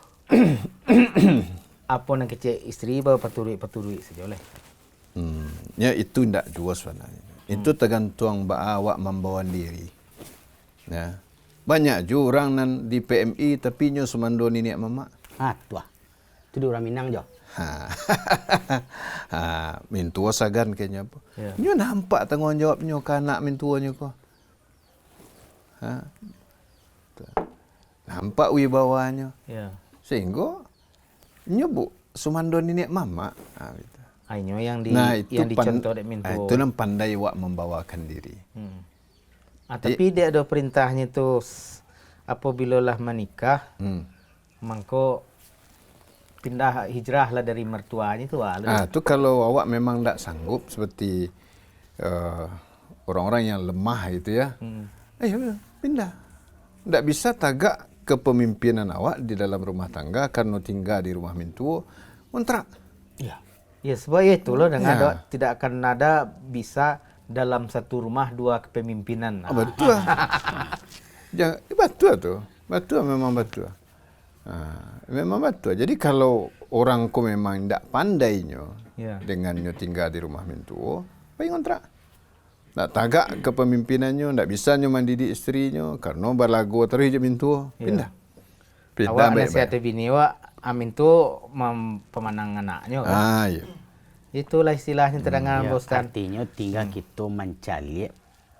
apa nak kecek isteri bawa paturi saja oleh. Ya itu ndak dua sebenarnya. Itu tergantung awak membawa diri. Ya. Banyak juga orang nan di PMI tapi nyo semando ni mamak. Tuah. Itu di orang Minang jo. Mintua sagan kayaknya apa. Ya. Nyo nampak tanggungjawabnya ke anak mintuanya ko. Nampak wibawanya. Ya. Sehingga nyo sumando ni mamak. Gitu. Ainyo yang itu dicontoh dek mintu. Itu nan pandai wak membawakan diri. Tapi dia ada perintahnya tu apabila lah menikah, mangko pindah hijrah lah dari mertuanya tu tu kalau awak memang tak sanggup seperti orang-orang yang lemah itu ya. Ayo pindah. Tak bisa tagak kepemimpinan awak di dalam rumah tangga karena tinggal di rumah mintuo kontrak. Ya sebab itu loh tidak akan ada bisa dalam satu rumah dua kepemimpinan. Betul. Betul tu. Betul memang betul. Memang betul. Jadi kalau orang ko memang tidak pandainya dengan nyo tinggal di rumah mintuo, bayi kontrak. Tak tagak kepemimpinannya, tak bisa nyo mandidi isterinya karena berlagu terus je mintuo, pindah. Awak nasihat bini awak amin tu pemanang anaknya kan. Iya. Itulah istilahnya terdengar bos kan. Artinya tinggal kita mencari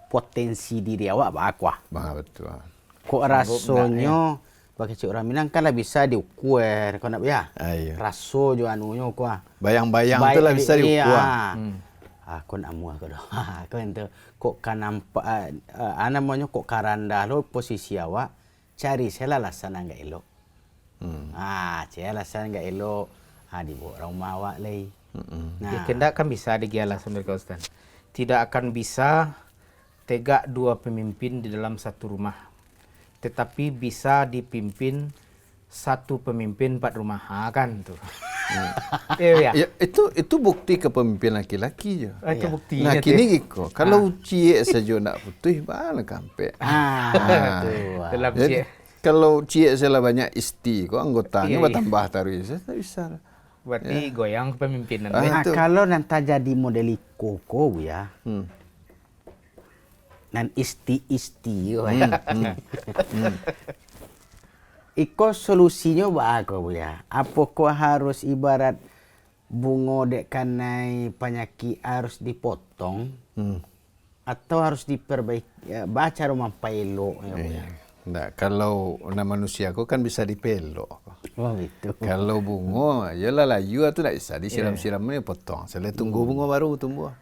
potensi diri awak bakwa. Betul. Kok rasanya bagi orang Minang kan lah bisa diukur kau nak ya. Raso jo anunya kau. Bayang-bayang tu lah bisa diukur. Kau nak muah kau dah. Kau ente kok kan nampak namanya kok karanda lo posisi awak cari saya alasan enggak elok. Saya alasan enggak elok. Dibawa rumah awak lagi. Tidak akan bisa digialah sebenarnya Ustaz. Tidak akan bisa tegak dua pemimpin di dalam satu rumah. Tetapi bisa dipimpin satu pemimpin 4 rumah. Kan tu. Ya, itu bukti kepemimpinan laki-laki je. Itu bukti. Nah, kini iko. Kalau cie saja nak putih, mana kampe. Jadi, kalau cie salah banyak isti, kok anggotanya bertambah taruh tak bisa. Berarti goyang kepemimpinan. Kalau nanti jadi model koko ya. Nan isti Iko solusinya bagus ya. Apa kau harus ibarat bunga dek kanai penyakit harus dipotong atau harus diperbaiki? Baca rumah pailo ya. Nah, kalau manusia kau kan bisa dipelok. Itu. Kalau bunga, yalah layu tu tak bisa disiram-siram ni potong. Selain tunggu bunga baru tumbuh.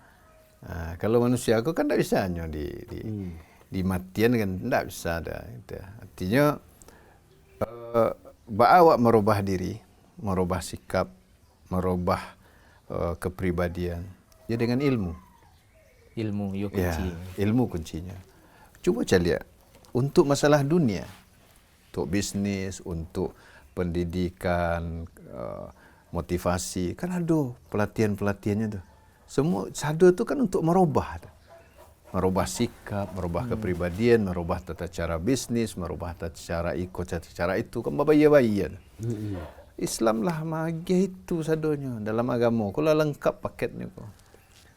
Kalau manusia kau kan tak bisa hanya di matian kan tak bisa dah. Artinya awak merubah diri, merubah sikap, merubah kepribadian. Ya dengan ilmu. Ilmu kunci. Ilmu kuncinya. Cuba cari lihat. Untuk masalah dunia, untuk bisnis, untuk pendidikan, motivasi, kan ada pelatihan-pelatihannya tu. Semua sadar tu kan untuk merubah sikap, merubah kepribadian, merubah tata cara bisnis, merubah tata cara tata cara itu kan bayi-bayi. Islam lah magi itu sadonya dalam agama. Kalau lengkap paketnya kau.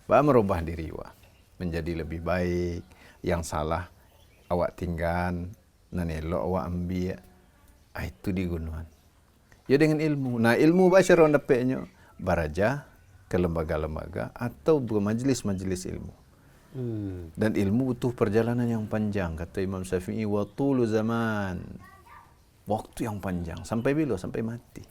Merubah diri awak menjadi lebih baik, yang salah awak tinggal, nan elok awak ambil. Itu digunakan. Ya dengan ilmu. Nah, ilmu baca orang dapatnya baraja ke lembaga-lembaga atau bermajlis-majlis ilmu. Dan ilmu butuh perjalanan yang panjang, kata Imam Syafi'i, wa tulu zaman. Waktu yang panjang. Sampai bila? Sampai mati.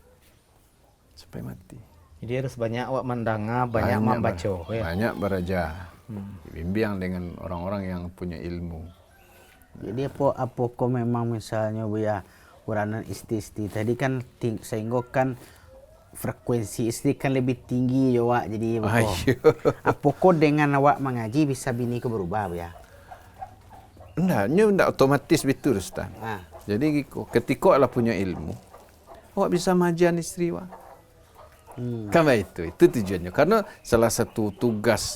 Sampai mati. Jadi harus banyak awak mendengar, banyak membaca. Ya? Banyak beraja. Dibimbing dengan orang-orang yang punya ilmu. Jadi apa kok memang misalnya Buya uranan istri tadi kan sehingga kan frekuensi istri kan lebih tinggi ya Wak. Jadi apa kok dengan awak mengaji bisa bini ke berubah ya? Enggak otomatis betul Ustaz. Jadi ketika awak punya ilmu, awak bisa majian istri Wak. Karena itu tujuannya. Karena salah satu tugas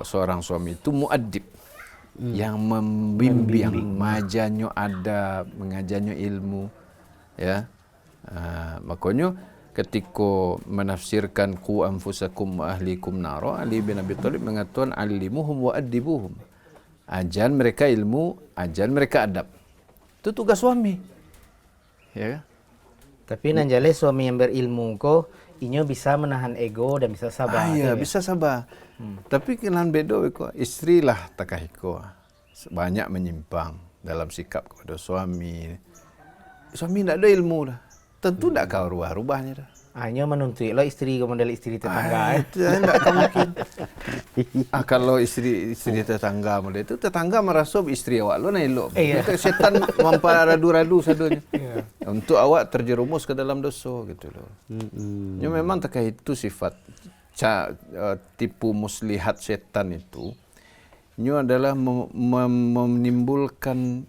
seorang suami itu muaddib yang membimbing, mengajarnya adab, mengajarnya ilmu, ya. Makanya ketika menafsirkan ku anfusakum wa ahlikum nara, Ali bin Abi Thalib mengatakan alimuhum wa adibuhum. Ajar mereka ilmu, ajar mereka adab. Itu tugas suami. Ya. Tapi nanjale suami yang berilmu ko inyo bisa menahan ego dan bisa sabar. Iya, bisa sabar. Tapi kenan bedo ko istri lah takahiko. Banyak menyimpang dalam sikap kepada suami. Suami tidak ada ilmu dah. Tentu tidak kau rubah-rubahnya dah. Hanya menuntut lo istri ke model istri tetangga. Itu tidak mungkin. Kalau istri tetangga model itu tetangga merasa istri awak lo naik lo. Itu setan memparadu-radu sadunya. Untuk awak terjerumus ke dalam dosa gitu loh. Ya memang terkait itu sifat tipu muslihat setan itu. Ini adalah menimbulkan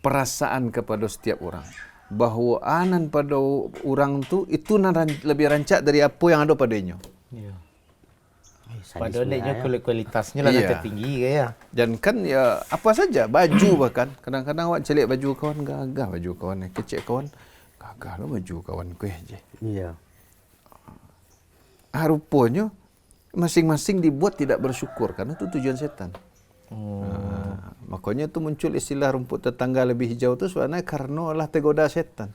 perasaan kepada setiap orang bahwa anan pada orang itu lebih rancak dari apa yang ada padanya. Iya. Padahal dia kualitasnya lah tertinggi ya. Dan kan ya apa saja baju bahkan kadang-kadang awak celik baju kawan gagah baju kawan kecek kawan gagah lo baju kawan kue je. Iya. Rupanya masing-masing dibuat tidak bersyukur karena itu tujuan setan. Makanya itu muncul istilah rumput tetangga lebih hijau itu sebenarnya karena lah tergoda setan.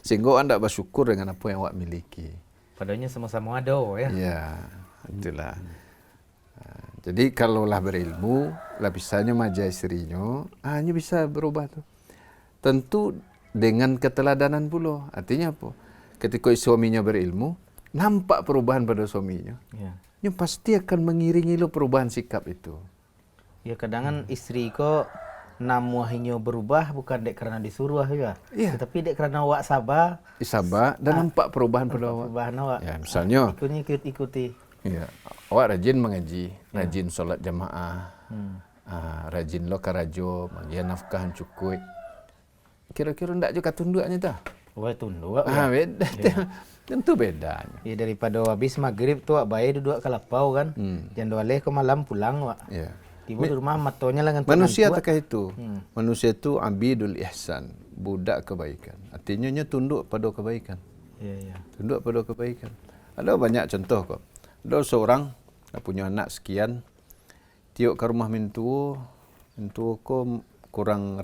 Sehingga anda bersyukur dengan apa yang awak miliki. Padahal sama-sama ada ya. Ya, itulah. Jadi kalaulah berilmu, lah bisanya maja istrinya, hanya bisa berubah tuh. Tentu dengan keteladanan pula. Artinya apa? Ketika suaminya berilmu, nampak perubahan pada suaminya. Ya. Yang pasti akan mengiringi lo perubahan sikap itu. Ya kadang istri ko namuahinyo berubah bukan dek karena disuruh ya. Iya. Tetapi dek karena awak sabar. Sabar dan nampak perubahan pada awak. Perubahan awak. Ya misalnya. Ikuti. Iya. Awak rajin mengaji, rajin solat jamaah, rajin lo karajo, bagian nafkah cukup. Kira-kira ndak juga tunduknya dah. Wah tunduk. Beda. Tentu bedanya. Ya daripada habis maghrib tu bayar duduk kalapau kan. Jam 12 ke malam pulang wak. Ya. Tiba di rumah matonya lah manusia takah itu. Manusia itu abidul ihsan, budak kebaikan. Artinya nya tunduk pada kebaikan. Iya. Tunduk pada kebaikan. Ada banyak contoh kok. Ada seorang punya anak sekian, tiuk ke rumah mentua ko kurang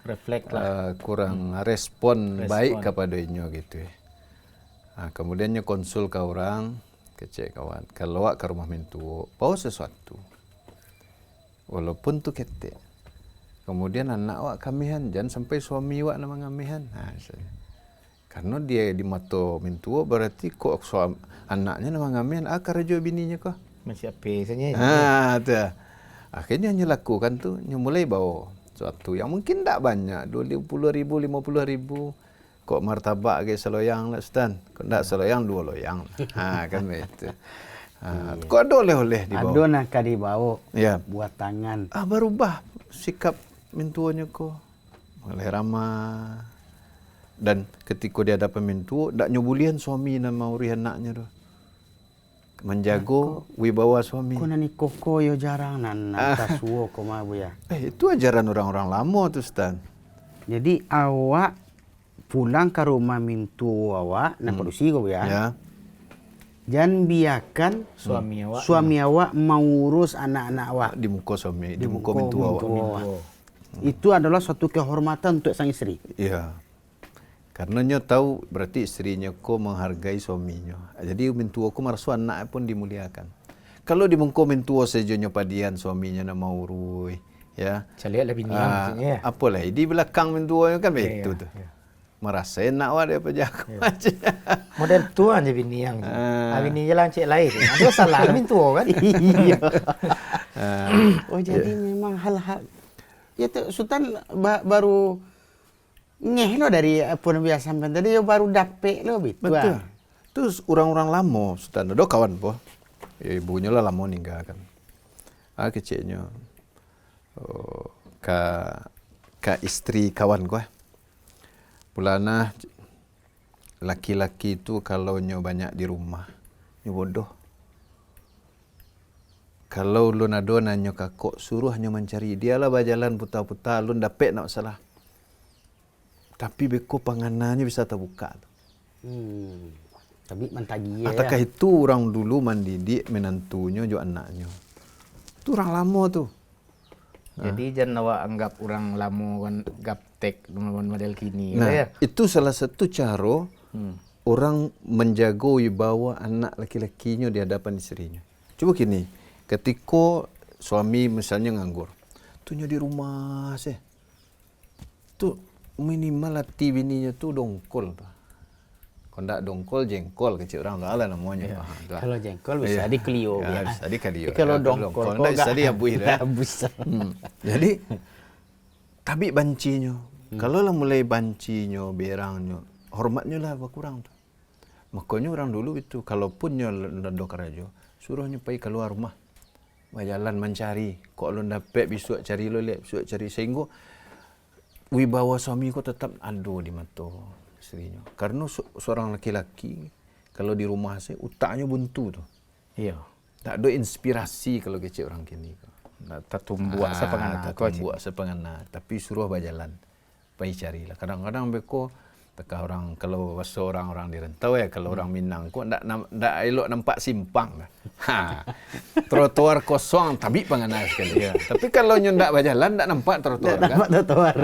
refleks lah. Kurang respon baik kepadanya gitu ya. Kemudiannya konsul ke orang, kecek kawan. Kalau awak ke rumah mentua, bawa sesuatu. Walaupun tu ketek. Kemudian anak awak kamihan, jangan sampai suami awak nama kamihan. Karena dia di mata mentua berarti kok anaknya nama kamihan, akar raja bininya kok. Masih apa saja. Tu. Akhirnya dia lakukan tu, dia mulai bawa sesuatu yang mungkin tak banyak, 20,000, 50,000. Kok martabak ke seloyang lah Ustaz. Kok tak seloyang 2 loyang. Kan begitu. Kok ada oleh-oleh dibawa. Ada nak dibawa. Ya. Buat tangan. Berubah sikap mentuanya kok. Mulai ramah. Dan ketika dia ada pemintu, tak nyubulian suami nama uri anaknya tu. Menjaga wibawa suami. Kau nani koko yo jarang tasuo ko mabu ya. Itu ajaran orang-orang lama tu Ustaz. Jadi awak pulang ke rumah mintu awak, nak produksi kau ya. Jangan biarkan suami awak mengurus anak-anak awak. Di muka suami, di muka mintu awak. Itu adalah suatu kehormatan untuk sang istri. Iya. Karena nya tahu berarti istrinya ko menghargai suaminya. Jadi mintu aku merasa anak pun dimuliakan. Kalau di muka mintu saja nya padian suaminya nak mau urui, Ya. Caliat lah bini maksudnya. Apalah di belakang mentua kan begitu tu. Merasa enak wah daripada jago macam. Model tua aja bini yang. Bini jalan cek lain. Ada salah mentua kan. Iya. Oh jadi memang hal-hal ya tu Sultan baru ngeh lo dari apa yang biasa sampai tadi yo baru dapet lo betul. Betul. Terus orang-orang lama Sultan ada kawan po. Ya ibunya lah lama ninggal kan. Kecilnya ka istri kawan gua. Pulana laki-laki itu kalau nyo banyak di rumah, nyo bodoh. Kalau lu nado nanyo kakok suruh nyo mencari dia lah berjalan putar-putar lu dapet nak salah. Tapi beko panganannya bisa terbuka. Tapi mentagi ya. Apakah itu orang dulu mendidik menantunya juga anaknya? Itu orang lama tu. Jadi jangan awak anggap orang lama kan gaptek dengan model kini. Nah, ya? itu salah satu cara orang menjaga wibawa anak laki-lakinya di hadapan istrinya. Cuba gini, ketika suami misalnya nganggur, tunya di rumah sih. Tu minimal hati bininya tu dongkol. Kalau tak dongkol, jengkol kecil orang lah namanya. Kalau jengkol bisa di Clio. Bisa di Clio. Kalau dongkol tak bisa di abuih dah. Bisa. Jadi tapi bancinya. Kalau lah mulai bancinya, berangnya, hormatnya lah berkurang tu. Makanya orang dulu itu kalaupun nyo nado karajo, suruhnya pergi keluar rumah. Berjalan mencari. Kok lu dapat besok cari lo lek, besok cari sehingga wibawa suami ko tetap ada di mata istrinya. Karena seorang laki-laki kalau di rumah saya utaknya buntu tu. Iya. Tak ada inspirasi kalau kecil orang kini. Tak tumbuh sepengana. Tumbuh sepengana. Tapi suruh berjalan. Pergi carilah. Kadang-kadang beko teka orang kalau bahasa orang-orang di rantau ya, kalau orang Minang kok ndak elok nampak simpang dah. Trotoar kosong tapi pengana sekali. Ya. Tapi kalau nyo ndak berjalan ndak nampak trotoar kan. Nampak trotoar.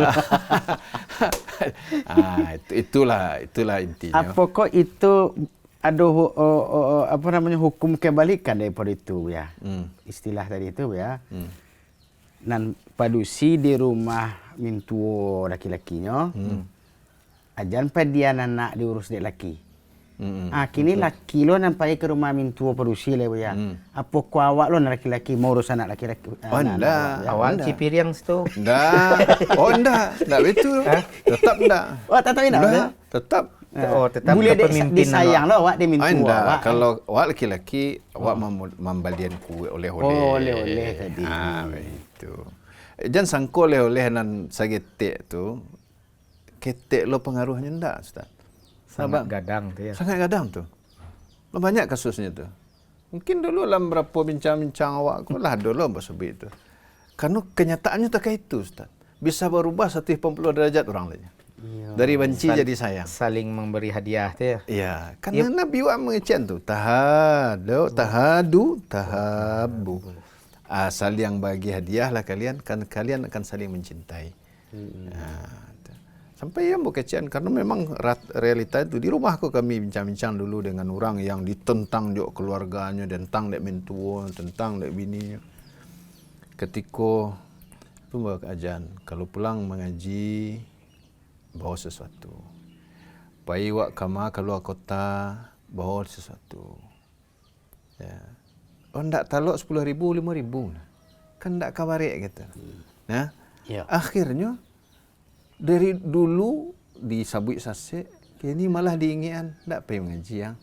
Itulah intinya. Apakah itu ada apa namanya hukum kebalikan daripada itu ya? Istilah tadi itu ya. Nan padusi di rumah mintuo laki-lakinya. Ajan dia anak diurus dek laki. Kini laki lo nampai ke rumah mintuo padusi le ya. Apa ku awak lo laki-laki mau urus anak laki-laki? Oh ndak. Awak cipiriang situ. Ndak. Oh ndak betul. Tetap ndak. Oh tetap ndak. Tetap. Oh, tetap boleh disayang lo awak di mintuo awak. Kalau awak laki-laki, awak membalian kue oleh-oleh. Oh, oleh-oleh tadi. Itu. Jangan sangka oleh-oleh nan sagetek tu. Ketek lo pengaruhnya ndak, Ustaz. Sangat gadang tu ya. Sangat gadang tu. Banyak kasusnya tu. Mungkin dulu dalam berapa bincang-bincang awak ko lah dulu bahasa itu. Karena kenyataannya tak kayak itu, Ustaz. Bisa berubah 180 derajat orang lainnya. Dari benci jadi sayang. Saling memberi hadiah tu ya. Iya, karena Nabi wa mengecen tu. Tahadu, tahabu. Saling bagi hadiah lah kalian, kan kalian akan saling mencintai. Sampai yang berkecian karena memang realita itu di rumah aku kami bincang-bincang dulu dengan orang yang ditentang juga keluarganya, tentang dek mentua, tentang dek bini. Ketika pembawa ajan, kalau pulang mengaji bawa sesuatu. Pai wak kama keluar kota bawa sesuatu. Ya. Oh ndak talok 10.000, 5.000. Kan ndak kabarek gitu. Nah, ya. Akhirnya dari dulu di Sabui Sasek, kini malah diingian ndak pergi mengaji yang.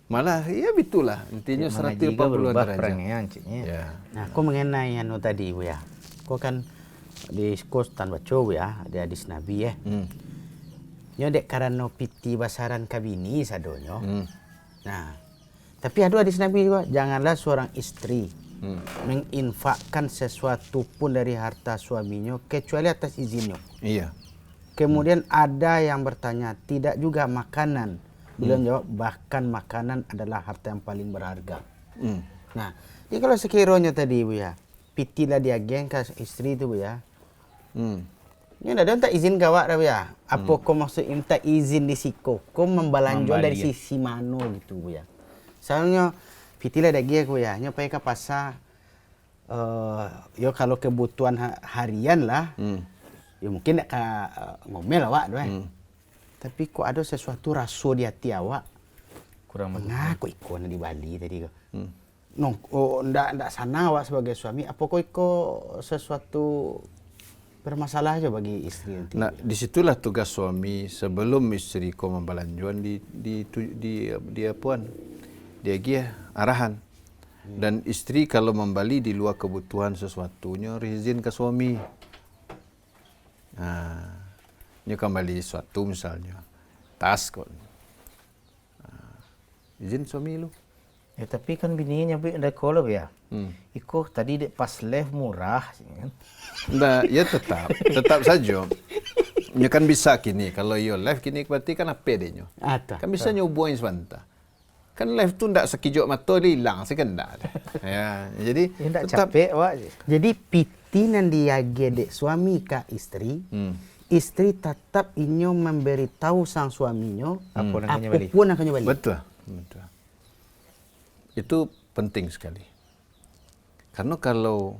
Malah ya bitulah intinya 180 derajat. Ya. Nah, aku mengenai anu tadi Bu ya. Aku kan di kos tan baca ya, ada hadis Nabi ya. Nyo dek karena piti basaran kabini sadonyo. Nah, tapi ada hadis Nabi juga, janganlah seorang istri menginfakkan sesuatu pun dari harta suaminya kecuali atas izinnya. Iya. Kemudian ada yang bertanya, tidak juga makanan. Beliau jawab, bahkan makanan adalah harta yang paling berharga. Nah, jadi kalau sekiranya tadi Bu ya, pitilah dia geng ke istri itu Bu ya. Ini ada tak izin gawak dah Bu ya. Apa kau maksud minta izin di siko? Kau membalanjo dari sisi mano gitu Bu ya. Soalnya pitilah dia geng Bu ya, nyopai ke pasar. yo kalau kebutuhan harian lah, ya mungkin nak ngomel awak doh. Tapi kok ada sesuatu rasa di hati awak kurang kok ikon di Bali tadi kok. Ndak sana awak sebagai suami, apa kok sesuatu bermasalah aja bagi istri nanti. Nah, disitulah tugas suami sebelum istri ko membalanjuan di apuan. Dia gia arahan. Dan istri kalau membali di luar kebutuhan sesuatunya izin ke suami. Nah, ini kembali sesuatu misalnya tas kok. Izin suami lu. Ya tapi kan bininya ada kolab ya. Iko tadi dek pas live murah kan. Nah, ya tetap saja. Nya kan bisa kini kalau yo live kini berarti kan apa denyo. Kan bisa nyubuhin sebentar. Kan live tu ndak sekijok mata dia hilang sekendak. Ya, jadi ndak capek wak. Jadi piti nan diage dek suami ka istri. Istri tetap inyo memberitahu sang suaminya apapun yang akan balik. Betul. Itu penting sekali. Karena kalau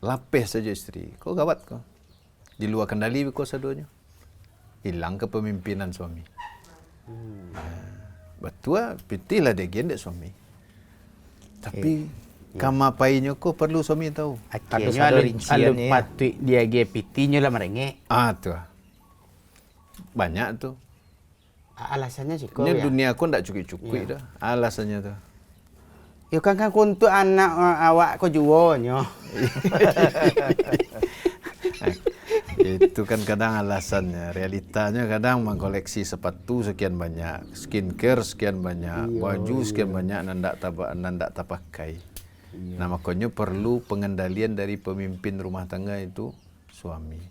lapeh saja istri, kau gawat kau. Di luar kendali kau sadonya. Hilang kepemimpinan suami. Betul, pitilah dia gendek suami. Tapi kama painya kau perlu suami tahu. Akhirnya alu patui dia ge pitinya lah merengek. Tuh. Banyak tuh. Alasannya sih kau ya. ya. Dunia kau ndak cukup-cukup dah. Alasannya tuh. Yo kan untuk anak awak kau jual nyo. Itu kan kadang alasannya. Realitanya kadang mengkoleksi sepatu sekian banyak, skincare sekian banyak, baju sekian banyak nandak tak pakai. Nah, makanya perlu pengendalian dari pemimpin rumah tangga itu suami.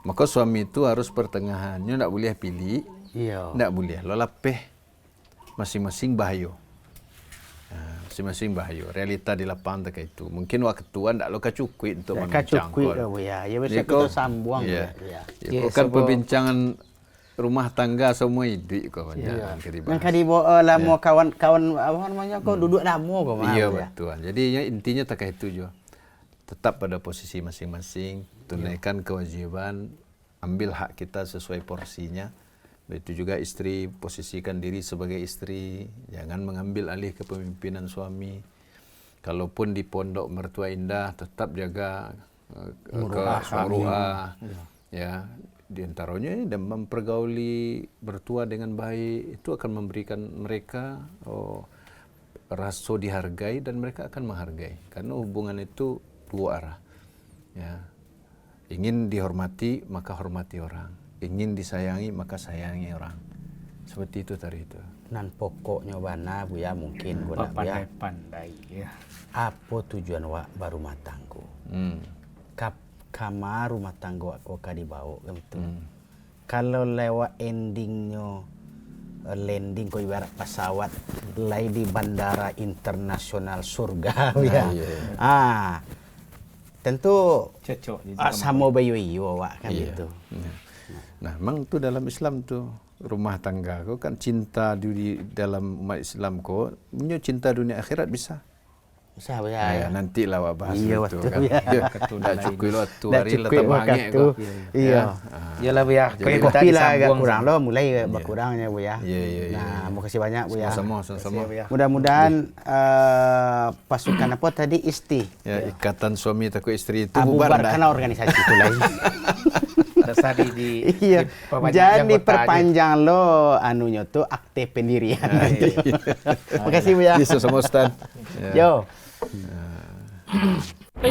Maka suami itu harus pertengahannya, ndak boleh pilih. Ndak boleh. Lo lapeh masing-masing bahaya. Masing-masing bahaya. Realita di lapangan tak itu. Mungkin waktu tuan tak lo kacukui untuk membincang. Kacukui dah ya. Ya bisa kita sambung ya. Kan perbincangan rumah tangga semua hidup kau banyak. Yang kadi lama kawan-kawan apa namanya kau duduk lama kau mah. Iya betul. Jadi intinya tak itu juga. Tetap pada posisi masing-masing, tunaikan kewajiban, ambil hak kita sesuai porsinya. Itu juga istri, posisikan diri sebagai istri, jangan mengambil alih kepemimpinan suami. Kalaupun di pondok mertua indah, tetap jaga kemuruah. Ya, di antaranya dan mempergauli mertua dengan baik, itu akan memberikan mereka rasa dihargai dan mereka akan menghargai. Karena hubungan itu dua arah. Ya. Ingin dihormati, maka hormati orang. Ingin disayangi maka sayangi orang. Seperti itu tadi itu. Nan pokoknya bana bu ya mungkin guna bu ya. Pandai ya. Apa tujuan wak baru rumah tangga? Kamar rumah tangga wak kok dibawa gitu. Kalau lewat endingnya landing kau ibarat pesawat lay di bandara internasional surga ya. Tentu cocok sama bayu iyo wak kan gitu. Nah, memang tu dalam Islam tu rumah tangga kau kan cinta di dalam umat Islam kau, punya cinta dunia akhirat bisa. Bisa ya. Nanti lah awak bahas itu kan. Dah cukup lo tu hari letak bangek kau. Iya. Iyalah bu ya. Kopi lah agak kurang lo, mulai berkurangnya bu ya. Nah, makasih banyak bu ya. Sama-sama. Mudah-mudahan pasukan apa tadi isti. Ya, ikatan suami takut istri itu bubar karena organisasi itu lain. Iya. Jangan diperpanjang lo anunya tuh akte pendirian. Makasih bu ya. Sama Ustaz. Yo.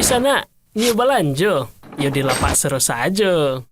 Sana, nyo balanjo. Yo di lapak seru saja.